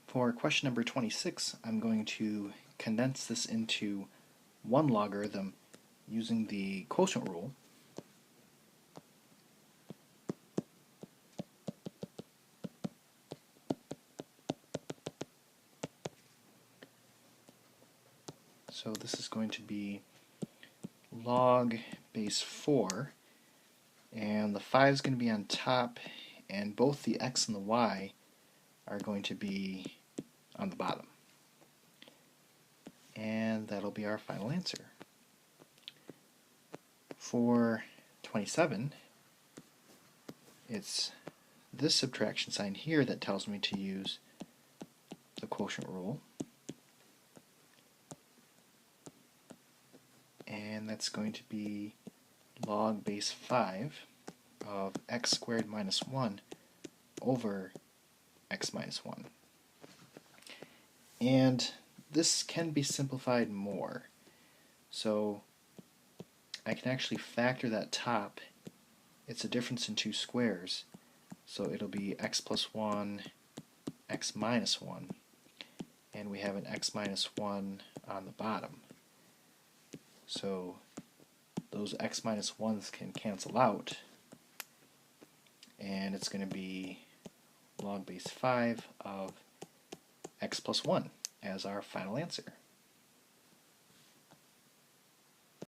For question number 26, I'm going to condense this into one logarithm using the quotient rule. So this is going to be log base 4, and the 5 is going to be on top, and both the x and the y are going to be on the bottom. And that'll be our final answer. For 27, it's this subtraction sign here that tells me to use the quotient rule. And that's going to be log base 5 of x squared minus 1 over x minus 1. And this can be simplified more. So I can actually factor that top. It's a difference in two squares. So it'll be x plus 1, x minus 1. And we have an x minus 1 on the bottom. So those x minus 1s can cancel out, and it's going to be log base 5 of x plus 1 as our final answer.